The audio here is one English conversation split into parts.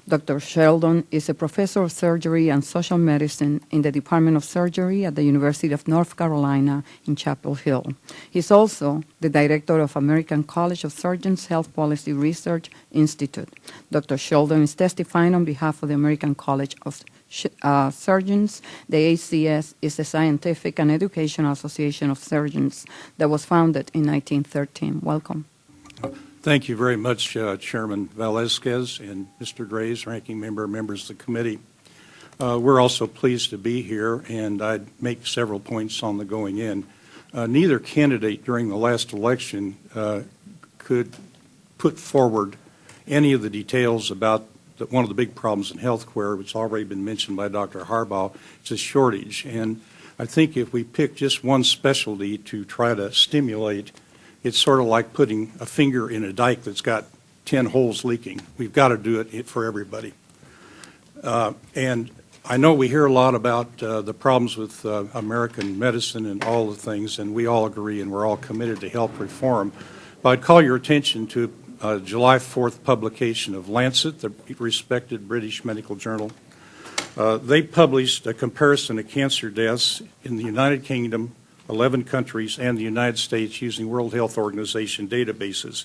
Dr. Sheldon is a professor of surgery and social medicine in the Department of Surgery at the University of North Carolina in Chapel Hill. He's also the director of American College of Surgeons Health Policy Research Institute. Dr. Sheldon is testifying on behalf of the American College of Surgeons. The ACS is a scientific and educational association of surgeons that was founded in 1913. Welcome. Thank you very much, Chairman Velasquez and Mr. Graves, Ranking Member, members of the committee. We're also pleased to be here, and I'd make several points on the going in. Neither candidate during the last election could put forward any of the details about one of the big problems in healthcare, which has already been mentioned by Dr. Harbaugh. It's a shortage, and I think if we pick just one specialty to try to stimulate, it's sort of like putting a finger in a dike that's got 10 holes leaking. We've got to do it for everybody. And I know we hear a lot about the problems with American medicine and all the things, and we all agree and we're all committed to health reform. But I'd call your attention to July 4th publication of Lancet, the respected British medical journal. They published a comparison of cancer deaths in the United Kingdom, 11 countries, and the United States using World Health Organization databases.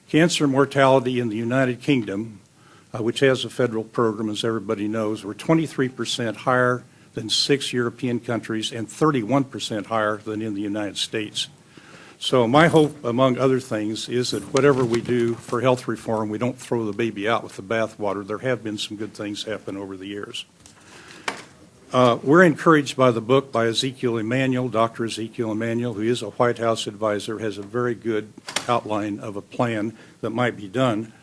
Cancer mortality in the United Kingdom, which has a federal program, as everybody knows, were 23% higher than 6 European countries and 31% higher than in the United States. So my hope, among other things, is that whatever we do for health reform, we don't throw the baby out with the bathwater. There have been some good things happen over the years. We're encouraged by the book by Ezekiel Emanuel, Dr. Ezekiel Emanuel, who is a White House advisor, has a very good outline of a plan that might be done.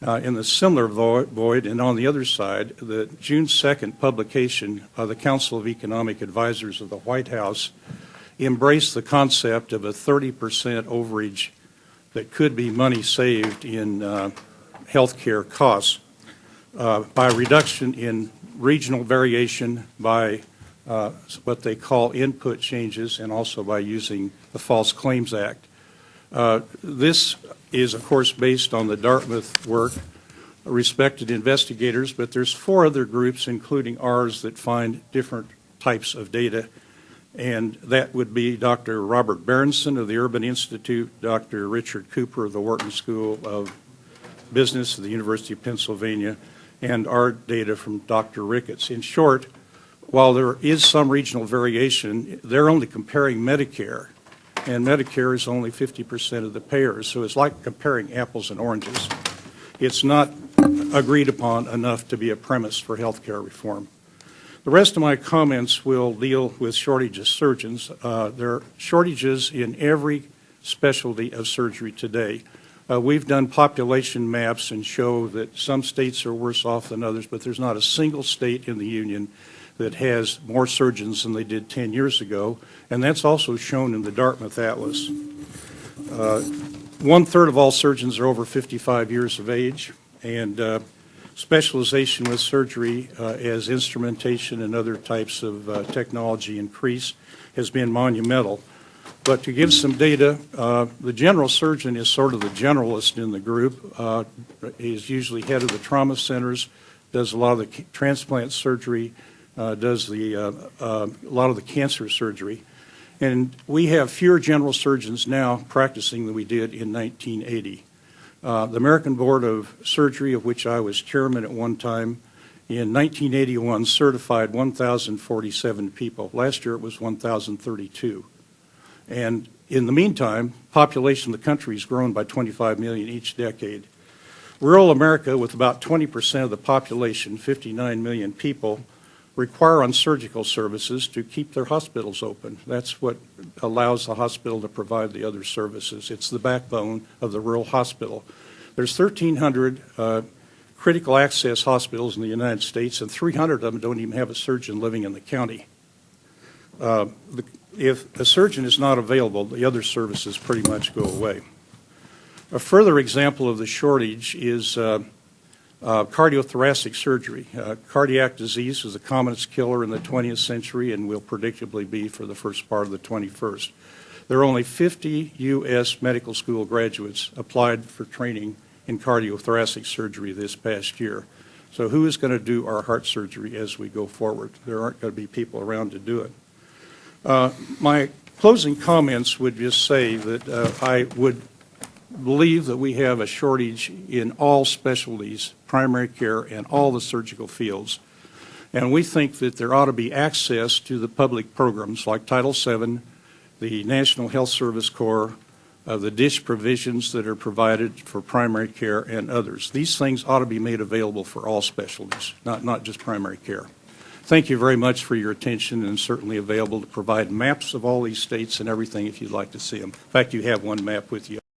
In the similar void, and on the other side, the June 2nd publication by the Council of Economic Advisors of the White House embraced the concept of a 30% overage that could be money saved in health care costs by reduction in regional variation, by what they call input changes, and also by using the False Claims Act. This is, of course, based on the Dartmouth work, respected investigators, but there's 4 other groups, including ours, that find different types of data, and that would be Dr. Robert Berenson of the Urban Institute, Dr. Richard Cooper of the Wharton School of Business at the University of Pennsylvania, and our data from Dr. Ricketts. In short, while there is some regional variation, they're only comparing Medicare, and Medicare is only 50% of the payers, so it's like comparing apples and oranges. It's not agreed upon enough to be a premise for health care reform. The rest of my comments will deal with shortage of surgeons. There are shortages in every specialty of surgery today. We've done population maps and show that some states are worse off than others, but there's not a single state in the union that has more surgeons than they did 10 years ago, and that's also shown in the Dartmouth Atlas. 1/3 of all surgeons are over 55 years of age, and specialization with surgery as instrumentation and other types of technology increase has been monumental. But to give some data, the general surgeon is sort of the generalist in the group. He's usually head of the trauma centers, does a lot of the transplant surgery, does a lot of the cancer surgery. And we have fewer general surgeons now practicing than we did in 1980. The American Board of Surgery, of which I was chairman at one time, in 1981 certified 1,047 people. Last year it was 1,032. And in the meantime, population of the country has grown by 25 million each decade. Rural America, with about 20% of the population, 59 million people, require on surgical services to keep their hospitals open. That's what allows the hospital to provide the other services. It's the backbone of the rural hospital. There's 1,300 critical access hospitals in the United States, and 300 of them don't even have a surgeon living in the county. If a surgeon is not available, the other services pretty much go away. A further example of the shortage is cardiothoracic surgery. Cardiac disease is the commonest killer in the 20th century and will predictably be for the first part of the 21st. There are only 50 U.S. medical school graduates applied for training in cardiothoracic surgery this past year. So who is going to do our heart surgery as we go forward? There aren't going to be people around to do it. My closing comments would just say that I would believe that we have a shortage in all specialties, primary care, and all the surgical fields. And we think that there ought to be access to the public programs like Title VII, the National Health Service Corps, the DISH provisions that are provided for primary care and others. These things ought to be made available for all specialties, not just primary care. Thank you very much for your attention, and certainly available to provide maps of all these states and everything if you'd like to see them. In fact, you have one map with you